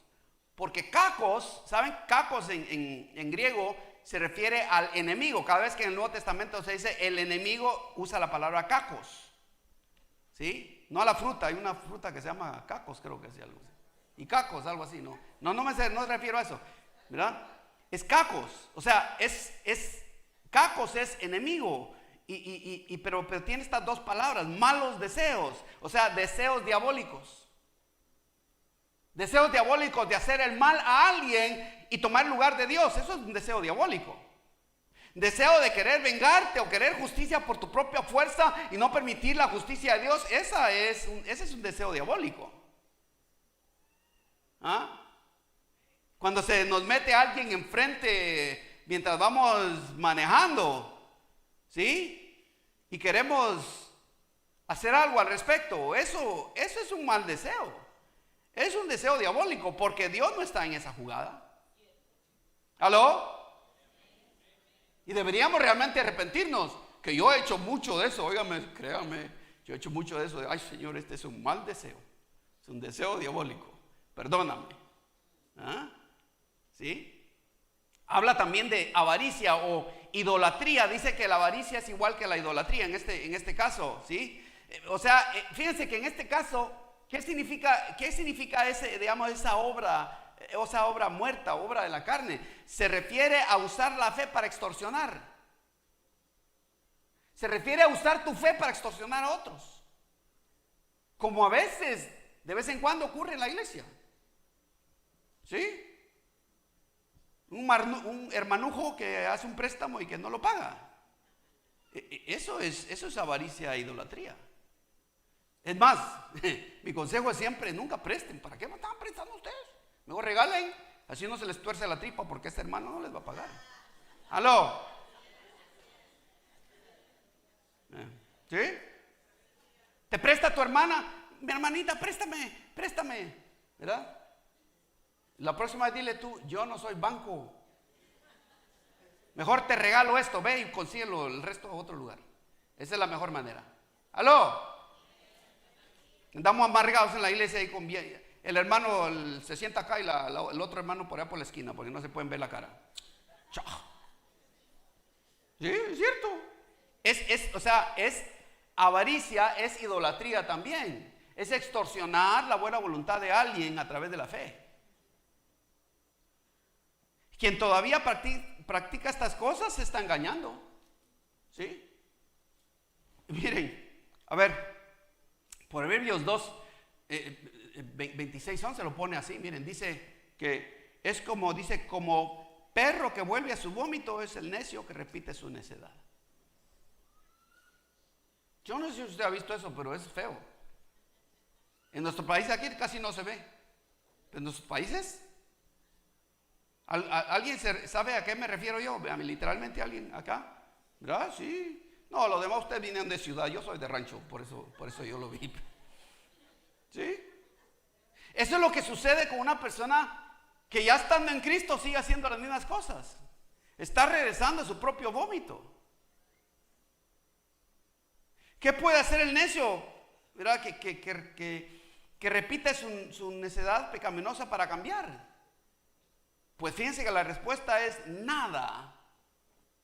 Porque kakos, ¿saben? Kakos en griego se refiere al enemigo. Cada vez que en el Nuevo Testamento se dice el enemigo, usa la palabra kakos, ¿sí? No a la fruta, hay una fruta que se llama cacos, creo que es algo así. Y cacos, algo así, no me refiero a eso, ¿verdad? Es cacos, o sea, cacos es enemigo, pero tiene estas dos palabras, malos deseos, o sea, deseos diabólicos. Deseos diabólicos de hacer el mal a alguien y tomar el lugar de Dios, eso es un deseo diabólico. Deseo de querer vengarte o querer justicia por tu propia fuerza y no permitir la justicia de Dios, ese es un deseo diabólico. ¿Ah? Cuando se nos mete alguien enfrente mientras vamos manejando, ¿sí? Y queremos hacer algo al respecto, eso es un mal deseo. Es un deseo diabólico porque Dios no está en esa jugada. ¿Aló? Y deberíamos realmente arrepentirnos, que yo he hecho mucho de eso, óigame, créame, yo he hecho mucho de eso, ay Señor, este es un mal deseo, es un deseo diabólico, perdóname. ¿Ah? ¿Sí? Habla también de avaricia o idolatría, dice que la avaricia es igual que la idolatría en este caso, ¿sí? O sea, fíjense que en este caso, ¿qué significa digamos, esa obra muerta, obra de la carne? Se refiere a usar la fe para extorsionar. Se refiere a usar tu fe para extorsionar a otros. Como a veces, de vez en cuando ocurre en la iglesia. ¿Sí? Un hermanujo que hace un préstamo y que no lo paga. Eso es avaricia e idolatría. Es más, mi consejo es siempre, nunca presten. ¿Para qué me estaban prestando ustedes? Mejor regalen, así no se les tuerce la tripa porque este hermano no les va a pagar. ¿Aló? ¿Sí? ¿Te presta tu hermana? Mi hermanita, préstame, ¿verdad? La próxima vez dile tú, yo no soy banco. Mejor te regalo esto, ve y consíguelo el resto a otro lugar. Esa es la mejor manera. ¿Aló? Andamos amargados en la iglesia y con bien. El hermano se sienta acá y el otro hermano por allá por la esquina, porque no se pueden ver la cara. Sí, es cierto. O sea, es avaricia, es idolatría también. Es extorsionar la buena voluntad de alguien a través de la fe. Quien todavía practica estas cosas se está engañando. ¿Sí? Miren, a ver. Proverbios 2, 26:11 lo pone así, miren, dice que es como perro que vuelve a su vómito, es el necio que repite su necedad. Yo no sé si usted ha visto eso, pero es feo. En nuestro país aquí casi no se ve. En nuestros países, ¿alguien sabe a qué me refiero yo? Literalmente alguien acá. ¿Verdad? Sí. No, los demás ustedes vienen de ciudad. Yo soy de rancho, por eso yo lo vi. ¿Sí? Eso es lo que sucede con una persona que ya estando en Cristo sigue haciendo las mismas cosas. Está regresando a su propio vómito. ¿Qué puede hacer el necio? ¿Verdad? Que repite su necedad pecaminosa para cambiar. Pues fíjense que la respuesta es nada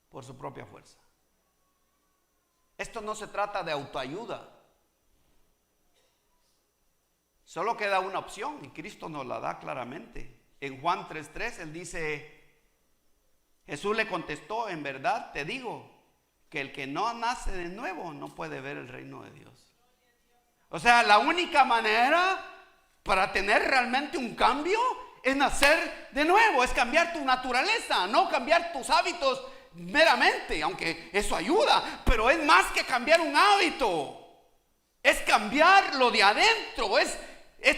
por su propia fuerza. Esto no se trata de autoayuda. Solo queda una opción y Cristo nos la da claramente. En Juan 3:3 él dice, Jesús le contestó, en verdad te digo que el que no nace de nuevo no puede ver el reino de Dios. O sea, la única manera para tener realmente un cambio es nacer de nuevo, es cambiar tu naturaleza, no cambiar tus hábitos meramente, aunque eso ayuda, pero es más que cambiar un hábito, es cambiar lo de adentro, es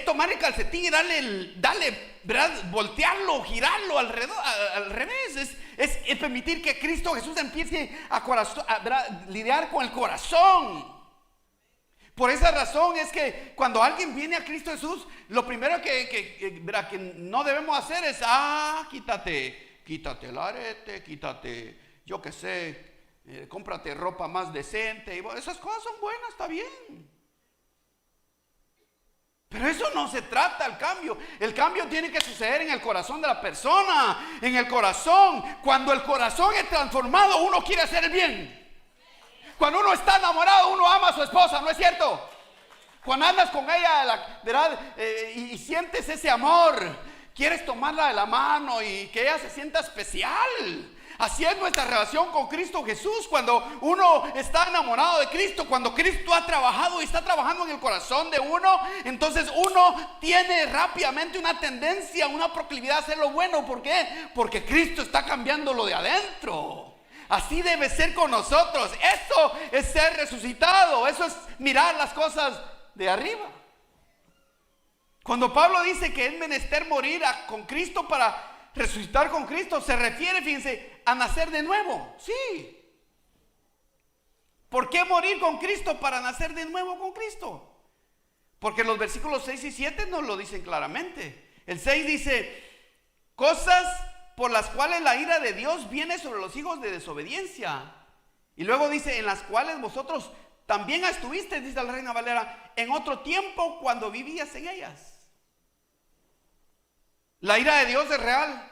tomar el calcetín y darle, ¿verdad? Voltearlo, girarlo al revés, es permitir que Cristo Jesús empiece a lidiar con el corazón. Por esa razón es que cuando alguien viene a Cristo Jesús, lo primero que no debemos hacer es, quítate el arete, quítate, yo qué sé, cómprate ropa más decente. Y esas cosas son buenas, está bien. Pero eso no se trata el cambio. El cambio tiene que suceder en el corazón de la persona, en el corazón. Cuando el corazón es transformado, uno quiere hacer el bien. Cuando uno está enamorado, uno ama a su esposa, ¿no es cierto? Cuando andas con ella, ¿verdad? Y sientes ese amor, quieres tomarla de la mano y que ella se sienta especial. Así es nuestra relación con Cristo Jesús. Cuando uno está enamorado de Cristo, cuando Cristo ha trabajado y está trabajando en el corazón de uno, entonces uno tiene rápidamente una tendencia, una proclividad a hacer lo bueno. ¿Por qué? Porque Cristo está cambiando lo de adentro. Así debe ser con nosotros. Eso es ser resucitado. Eso es mirar las cosas de arriba. Cuando Pablo dice que es menester morir con Cristo para resucitar con Cristo, se refiere, fíjense, a nacer de nuevo. Sí. ¿Por qué morir con Cristo para nacer de nuevo con Cristo? Porque los versículos 6 y 7 nos lo dicen claramente. El 6 dice, cosas por las cuales la ira de Dios viene sobre los hijos de desobediencia. Y luego dice, en las cuales vosotros también estuvisteis, dice la Reina Valera, en otro tiempo cuando vivías en ellas. La ira de Dios es real.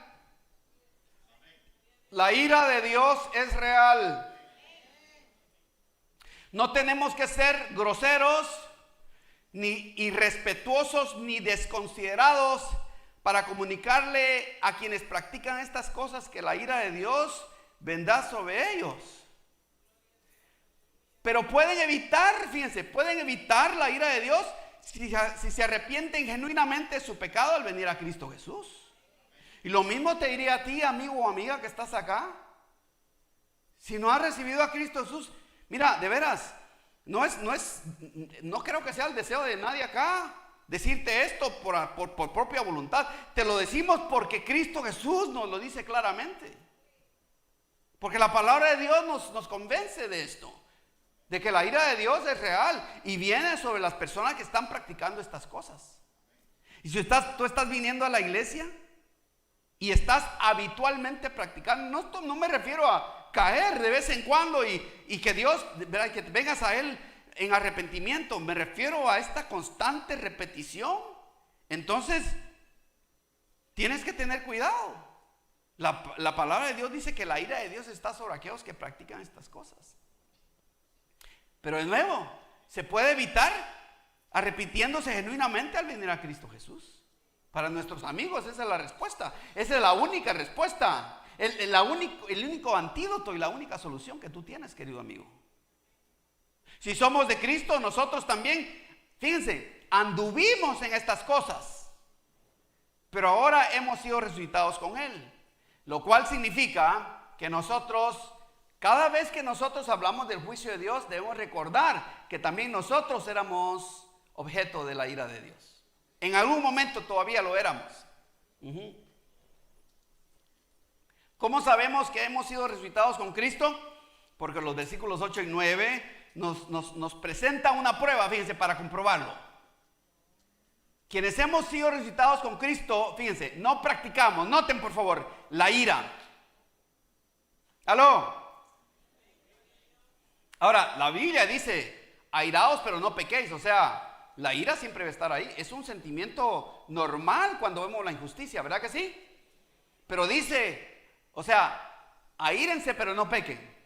La ira de Dios es real. No tenemos que ser groseros, ni irrespetuosos, ni desconsiderados para comunicarle a quienes practican estas cosas que la ira de Dios vendrá sobre ellos. Pero pueden evitar, fíjense, pueden evitar la ira de Dios si se arrepienten genuinamente de su pecado al venir a Cristo Jesús. Y lo mismo te diría a ti, amigo o amiga que estás acá. Si no has recibido a Cristo Jesús, mira, de veras, no creo que sea el deseo de nadie acá decirte esto por propia voluntad. Te lo decimos porque Cristo Jesús nos lo dice claramente. Porque la palabra de Dios nos convence de esto, de que la ira de Dios es real y viene sobre las personas que están practicando estas cosas. Y si tú estás viniendo a la iglesia y estás habitualmente practicando, no me refiero a caer de vez en cuando y que Dios, ¿verdad?, que vengas a Él en arrepentimiento, me refiero a esta constante repetición. Entonces tienes que tener cuidado. La palabra de Dios dice que la ira de Dios está sobre aquellos que practican estas cosas. Pero de nuevo, se puede evitar arrepintiéndose genuinamente al venir a Cristo Jesús. Para nuestros amigos esa es la respuesta. Esa es la única respuesta, el único antídoto y la única solución que tú tienes, querido amigo. Si somos de Cristo, nosotros también, fíjense, anduvimos en estas cosas, pero ahora hemos sido resucitados con Él, lo cual significa que nosotros Cada vez que nosotros hablamos del juicio de Dios, debemos recordar que también nosotros éramos objeto de la ira de Dios. En algún momento todavía lo éramos. ¿Cómo sabemos que hemos sido resucitados con Cristo? Porque los versículos 8 y 9 nos presentan una prueba, fíjense, para comprobarlo. Quienes hemos sido resucitados con Cristo, fíjense, no practicamos, noten por favor, la ira. ¿Aló? Ahora, la Biblia dice, airaos pero no pequéis, o sea, la ira siempre va a estar ahí. Es un sentimiento normal cuando vemos la injusticia, ¿verdad que sí? Pero dice, o sea, aírense pero no pequen.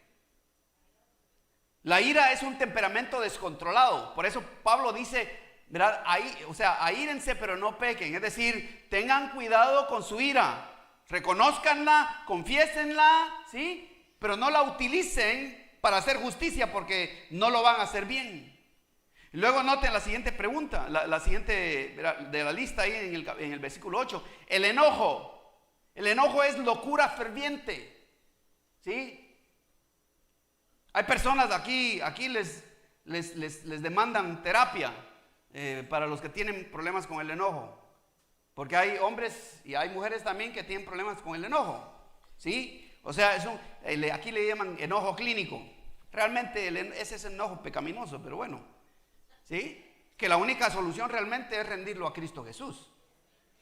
La ira es un temperamento descontrolado. Por eso Pablo dice, ¿verdad? Aírense pero no pequen. Es decir, tengan cuidado con su ira. Reconózcanla, confiésenla, ¿sí? Pero no la utilicen para hacer justicia, porque no lo van a hacer bien. Y luego noten la siguiente pregunta, la siguiente de la lista ahí en el versículo 8. El enojo es locura ferviente, ¿sí? Hay personas aquí les demandan terapia para los que tienen problemas con el enojo, porque hay hombres y hay mujeres también que tienen problemas con el enojo, ¿sí? O sea, aquí le llaman enojo clínico. Realmente ese es enojo pecaminoso, pero bueno, ¿sí? Que la única solución realmente es rendirlo a Cristo Jesús.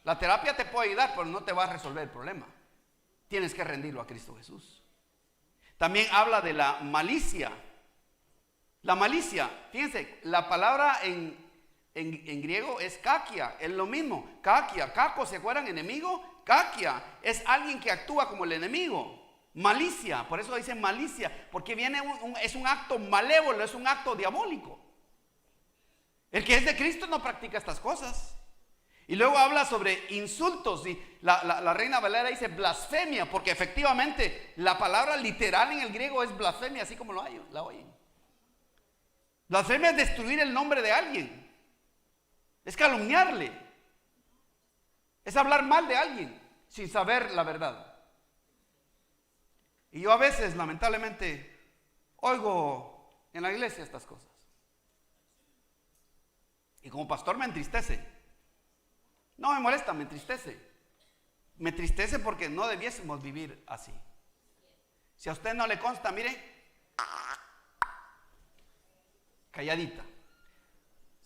La terapia te puede ayudar, pero no te va a resolver el problema. Tienes que rendirlo a Cristo Jesús. También habla de la malicia. La malicia, fíjense, la palabra en griego es kakia, es lo mismo. Kakia, kako, ¿se acuerdan? Enemigo. Kakia es alguien que actúa como el enemigo. Malicia, por eso dice malicia, porque es un acto malévolo, es un acto diabólico. El que es de Cristo no practica estas cosas. Y luego habla sobre insultos, y la Reina Valera dice blasfemia, porque efectivamente la palabra literal en el griego es blasfemia, así como la oyen. Blasfemia es destruir el nombre de alguien, es calumniarle, es hablar mal de alguien sin saber la verdad. Y yo a veces, lamentablemente, oigo en la iglesia estas cosas. Y como pastor me entristece. No me molesta, me entristece. Me entristece porque no debiésemos vivir así. Si a usted no le consta, mire, calladita.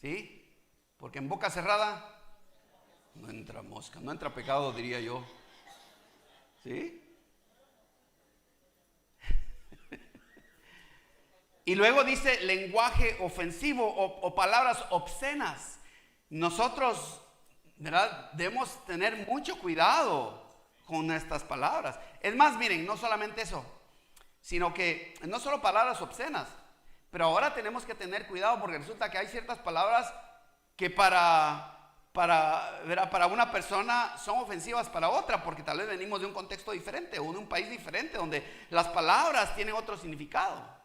¿Sí? Porque en boca cerrada no entra mosca, no entra pecado, diría yo. ¿Sí? Y luego dice lenguaje ofensivo o palabras obscenas. Nosotros, ¿verdad?, debemos tener mucho cuidado con estas palabras. Es más, miren, no solamente eso, sino que no solo palabras obscenas, pero ahora tenemos que tener cuidado porque resulta que hay ciertas palabras que para una persona son ofensivas para otra, porque tal vez venimos de un contexto diferente o de un país diferente donde las palabras tienen otro significado.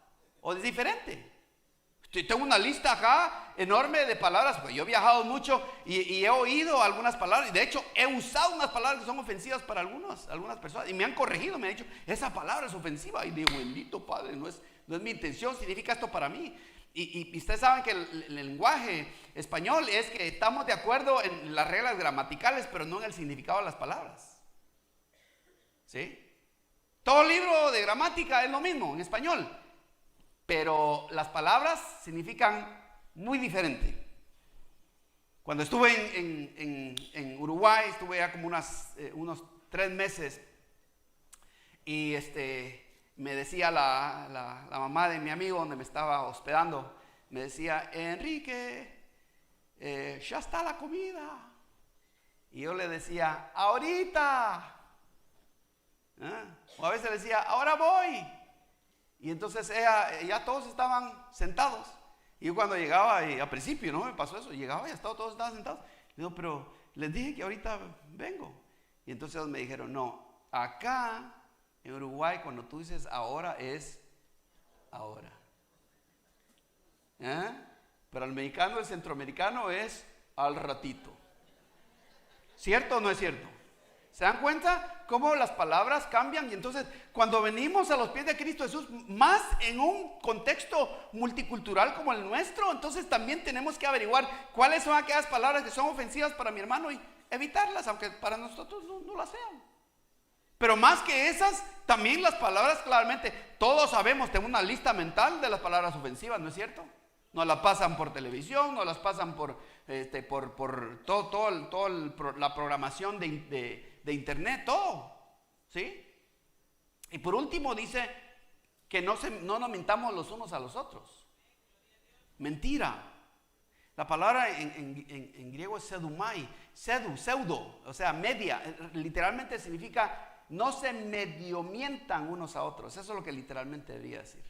¿O es diferente? Tengo una lista acá enorme de palabras, porque yo he viajado mucho y he oído algunas palabras, y de hecho he usado unas palabras que son ofensivas para algunas personas, y me han corregido, me han dicho, esa palabra es ofensiva, y digo, bendito Padre, no es mi intención, significa esto para mí. Y ustedes saben que el lenguaje español es que estamos de acuerdo en las reglas gramaticales, pero no en el significado de las palabras. ¿Sí? Todo libro de gramática es lo mismo en español, pero las palabras significan muy diferente. Cuando estuve en Uruguay, estuve ya como unos 3 meses, y me decía la mamá de mi amigo donde me estaba hospedando, me decía, Enrique, ya está la comida. Y yo le decía, ahorita. O a veces le decía, ahora voy. Y entonces ya todos estaban sentados. Y yo cuando llegaba, y al principio no me pasó eso, llegaba y todos estaban sentados. Le digo, pero les dije que ahorita vengo. Y entonces ellos me dijeron, no, acá en Uruguay cuando tú dices ahora es ahora. Pero el mexicano, el centroamericano es al ratito. ¿Cierto o no es cierto? ¿Se dan cuenta? cómo las palabras cambian. Y entonces cuando venimos a los pies de Cristo Jesús, más en un contexto multicultural como el nuestro, entonces también tenemos que averiguar cuáles son aquellas palabras que son ofensivas para mi hermano y evitarlas, aunque para nosotros no las sean. Pero más que esas, también las palabras, claramente, todos sabemos, tengo una lista mental de las palabras ofensivas, ¿no es cierto? Nos las pasan por televisión, nos las pasan por la programación de internet, todo, ¿sí? Y por último dice que no nos mintamos los unos a los otros. Mentira. La palabra en griego es sedumai, pseudo, o sea, media, literalmente significa no se medio mientan unos a otros. Eso es lo que literalmente debería decir.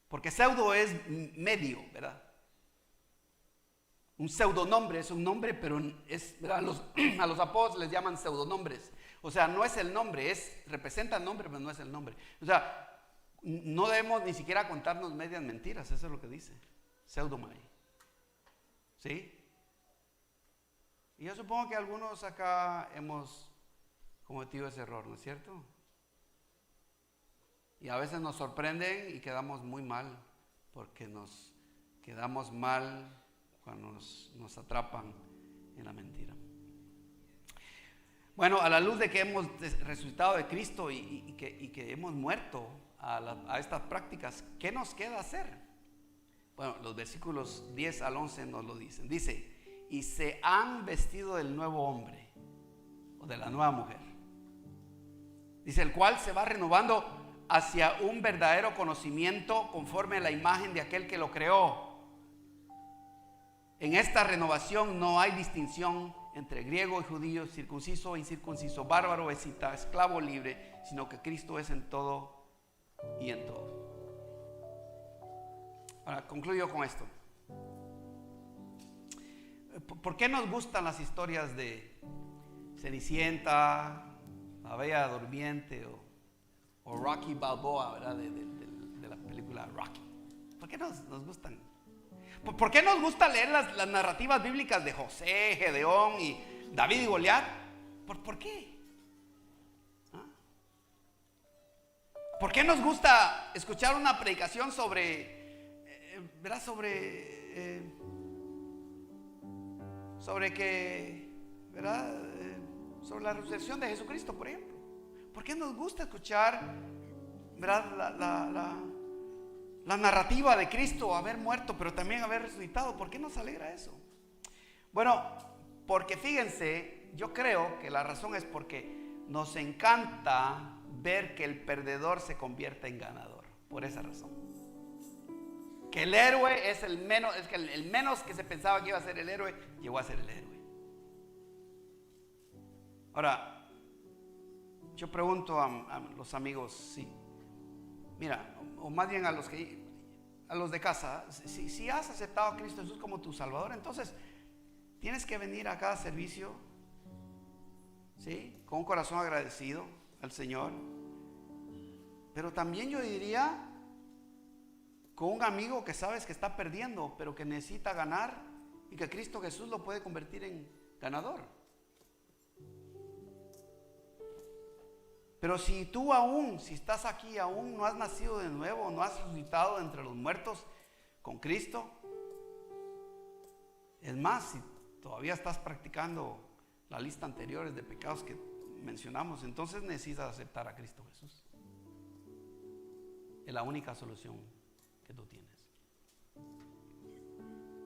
Porque pseudo es medio, ¿verdad? Un pseudonombre es un nombre, pero es, ¿verdad? A los apodos les llaman pseudonombres. O sea, no es el nombre, representa el nombre, pero no es el nombre. O sea, no debemos ni siquiera contarnos medias mentiras, eso es lo que dice. Pseudomai. ¿Sí? Y yo supongo que algunos acá hemos cometido ese error, ¿no es cierto? Y a veces nos sorprenden y quedamos muy mal, porque nos quedamos mal cuando nos atrapan en la mentira. Bueno, a la luz de que hemos resucitado de Cristo y que hemos muerto a estas prácticas, ¿qué nos queda hacer? Bueno, los versículos 10 al 11 nos lo dicen. Dice, y se han vestido del nuevo hombre, o de la nueva mujer. Dice, el cual se va renovando hacia un verdadero conocimiento conforme a la imagen de aquel que lo creó. En esta renovación no hay distinción entre griego y judío, circunciso e incircunciso, bárbaro o escita, esclavo o libre, sino que Cristo es en todo y en todo. Ahora, concluyo con esto. ¿Por qué nos gustan las historias de Cenicienta, La Bella Durmiente o Rocky Balboa, ¿verdad? De la película Rocky? ¿Por qué nos gustan? ¿Por qué nos gusta leer las narrativas bíblicas de José, Gedeón y David y Goliat? ¿Por qué? ¿Ah? ¿Por qué nos gusta escuchar una predicación sobre, ¿verdad? Sobre que, ¿verdad? Sobre la resurrección de Jesucristo, por ejemplo. ¿Por qué nos gusta escuchar, ¿verdad? La narrativa de Cristo, haber muerto, pero también haber resucitado? ¿Por qué nos alegra eso? Bueno, porque fíjense, yo creo que la razón es porque nos encanta ver que el perdedor se convierta en ganador. Por esa razón. Que el héroe es el menos que se pensaba que iba a ser el héroe, llegó a ser el héroe. Ahora, yo pregunto a los amigos, sí, mira, o más bien a los de casa, si has aceptado a Cristo Jesús como tu Salvador, entonces tienes que venir a cada servicio, ¿sí? Con un corazón agradecido al Señor. Pero también yo diría, con un amigo que sabes que está perdiendo, pero que necesita ganar y que Cristo Jesús lo puede convertir en ganador. Pero si tú si estás aquí, aún no has nacido de nuevo, no has resucitado entre los muertos con Cristo, es más, si todavía estás practicando la lista anterior de pecados que mencionamos, entonces necesitas aceptar a Cristo Jesús. Es la única solución que tú tienes.